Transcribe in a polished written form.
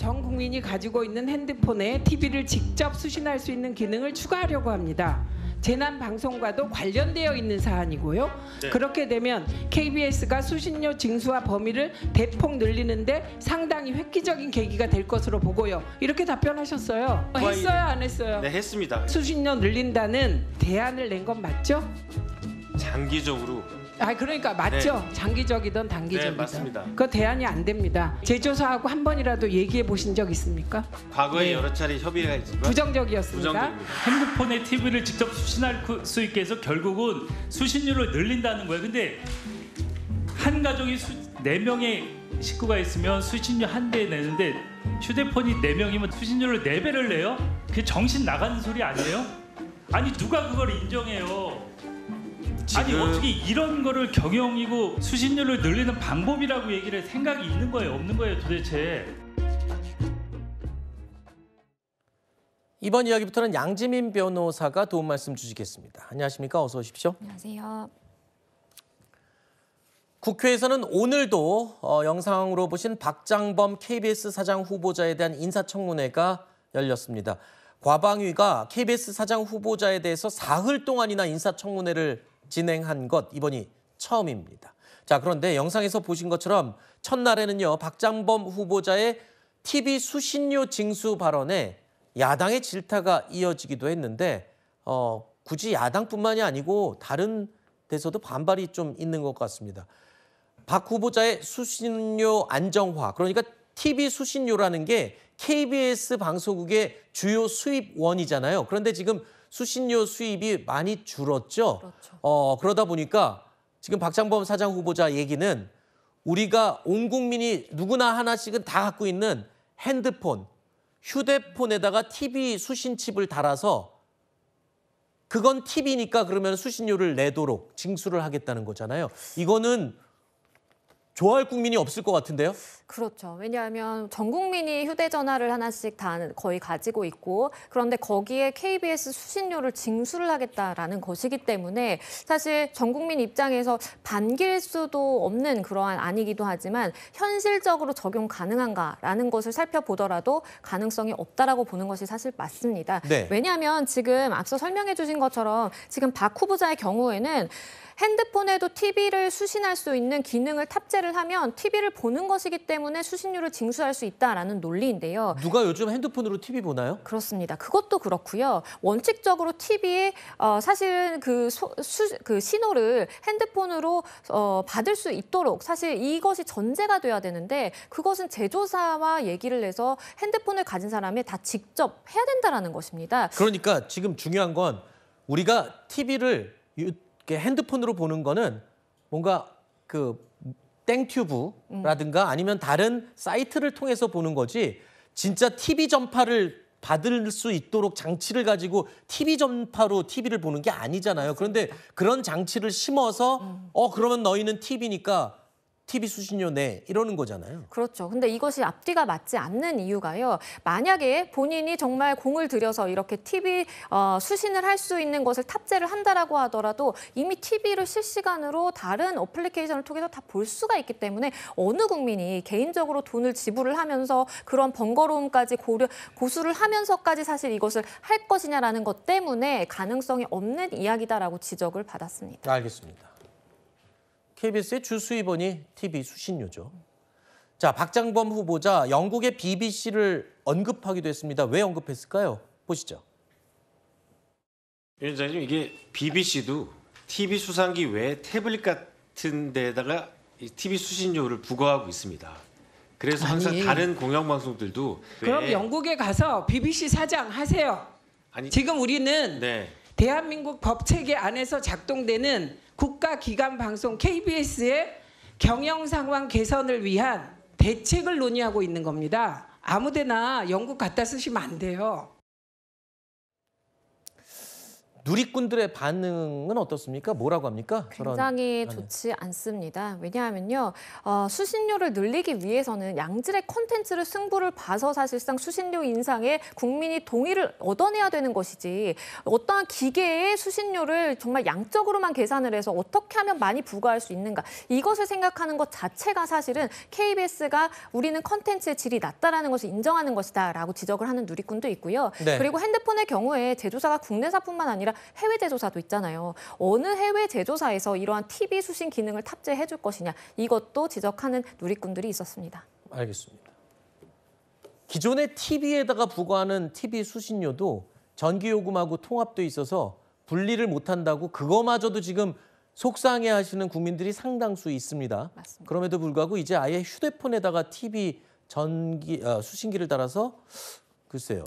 전 국민이 가지고 있는 핸드폰에 TV를 직접 수신할 수 있는 기능을 추가하려고 합니다. 재난 방송과도 관련되어 있는 사안이고요. 네. 그렇게 되면 KBS가 수신료 징수와 범위를 대폭 늘리는데 상당히 획기적인 계기가 될 것으로 보고요. 이렇게 답변하셨어요. 했어요, 안 했어요? 네, 했습니다. 수신료 늘린다는 대안을 낸 건 맞죠? 장기적으로. 그러니까 맞죠. 네. 장기적이든 단기적이든. 네, 맞습니다. 그 대안이 안 됩니다. 제조사하고 한 번이라도 얘기해 보신 적 있습니까? 과거에 네. 여러 차례 협의가 있지만 부정적이었습니다. 부정적입니다. 핸드폰에 TV를 직접 수신할 수 있게 해서 결국은 수신료를 늘린다는 거예요. 근데 한 가족이 4명의 식구가 있으면 수신료 한 대 내는데 휴대폰이 4명이면 수신료를 4배를 내요? 그게 정신 나가는 소리 아니에요? 아니 누가 그걸 인정해요? 아니 어떻게 이런 거를 경영이고 수신료를 늘리는 방법이라고 얘기를 할 생각이 있는 거예요? 없는 거예요 도대체? 이번 이야기부터는 양지민 변호사가 도움 말씀 주시겠습니다. 안녕하십니까? 어서 오십시오. 안녕하세요. 국회에서는 오늘도 영상으로 보신 박장범 KBS 사장 후보자에 대한 인사청문회가 열렸습니다. 과방위가 KBS 사장 후보자에 대해서 사흘 동안이나 인사청문회를 진행한 것 이번이 처음입니다. 자, 그런데 영상에서 보신 것처럼 첫날에는요. 박장범 후보자의 TV 수신료 징수 발언에 야당의 질타가 이어지기도 했는데 굳이 야당뿐만이 아니고 다른 데서도 반발이 좀 있는 것 같습니다. 박 후보자의 수신료 안정화, 그러니까 TV 수신료라는 게 KBS 방송국의 주요 수입원이잖아요. 그런데 지금 수신료 수입이 많이 줄었죠. 그렇죠. 그러다 보니까 지금 박장범 사장 후보자 얘기는 우리가 온 국민이 누구나 하나씩은 다 갖고 있는 핸드폰, 휴대폰에다가 TV 수신칩을 달아서 그건 TV니까 그러면 수신료를 내도록 징수를 하겠다는 거잖아요. 이거는 좋아할 국민이 없을 것 같은데요? 그렇죠. 왜냐하면 전 국민이 휴대전화를 하나씩 다 거의 가지고 있고 그런데 거기에 KBS 수신료를 징수를 하겠다라는 것이기 때문에 사실 전 국민 입장에서 반길 수도 없는 그러한 안이기도 하지만 현실적으로 적용 가능한가라는 것을 살펴보더라도 가능성이 없다라고 보는 것이 사실 맞습니다. 네. 왜냐하면 지금 앞서 설명해 주신 것처럼 지금 박 후보자의 경우에는 핸드폰에도 TV를 수신할 수 있는 기능을 탑재를 하면 TV를 보는 것이기 때문에 수신료를 징수할 수 있다라는 논리인데요. 누가 요즘 핸드폰으로 TV 보나요? 그렇습니다. 그것도 그렇고요. 원칙적으로 TV에 사실은 그 신호를 핸드폰으로 받을 수 있도록 사실 이것이 전제가 돼야 되는데 그것은 제조사와 얘기를 해서 핸드폰을 가진 사람이 다 직접 해야 된다라는 것입니다. 그러니까 지금 중요한 건 우리가 TV를 핸드폰으로 보는 거는 뭔가 그 땡튜브라든가 아니면 다른 사이트를 통해서 보는 거지 진짜 TV 전파를 받을 수 있도록 장치를 가지고 TV 전파로 TV를 보는 게 아니잖아요. 그런데 그런 장치를 심어서 그러면 너희는 TV니까 TV 수신료 내 이러는 거잖아요. 그렇죠. 근데 이것이 앞뒤가 맞지 않는 이유가요. 만약에 본인이 정말 공을 들여서 이렇게 TV 수신을 할 수 있는 것을 탑재를 한다라고 하더라도 이미 TV를 실시간으로 다른 어플리케이션을 통해서 다 볼 수가 있기 때문에 어느 국민이 개인적으로 돈을 지불을 하면서 그런 번거로움까지 고수를 하면서까지 사실 이것을 할 것이냐라는 것 때문에 가능성이 없는 이야기다라고 지적을 받았습니다. 알겠습니다. KBS의 주 수입원이 TV 수신료죠. 자, 박장범 후보자 영국의 BBC를 언급하기도 했습니다. 왜 언급했을까요? 보시죠. 위원장님, 이게 BBC도 TV 수상기 외에 태블릿 같은 데다가 이 TV 수신료를 부과하고 있습니다. 그래서 항상 아니, 다른 공영방송들도 그럼 영국에 가서 BBC 사장 하세요. 아니, 지금 우리는 네. 대한민국 법체계 안에서 작동되는 국가기관 방송 KBS의 경영 상황 개선을 위한 대책을 논의하고 있는 겁니다. 아무데나 영국 갖다 쓰시면 안 돼요. 누리꾼들의 반응은 어떻습니까? 뭐라고 합니까? 굉장히 저런 좋지 않습니다. 왜냐하면요, 수신료를 늘리기 위해서는 양질의 콘텐츠를 승부를 봐서 사실상 수신료 인상에 국민이 동의를 얻어내야 되는 것이지 어떠한 기계의 수신료를 정말 양적으로만 계산을 해서 어떻게 하면 많이 부과할 수 있는가 이것을 생각하는 것 자체가 사실은 KBS가 우리는 콘텐츠의 질이 낮다라는 것을 인정하는 것이다라고 지적을 하는 누리꾼도 있고요. 네. 그리고 핸드폰의 경우에 제조사가 국내사뿐만 아니라 해외 제조사도 있잖아요. 어느 해외 제조사에서 이러한 TV 수신 기능을 탑재해 줄 것이냐 이것도 지적하는 누리꾼들이 있었습니다. 알겠습니다. 기존의 TV에다가 부과하는 TV 수신료도 전기요금하고 통합돼 있어서 분리를 못한다고 그거마저도 지금 속상해하시는 국민들이 상당수 있습니다. 맞습니다. 그럼에도 불구하고 이제 아예 휴대폰에다가 TV 수신기를 달아서 글쎄요.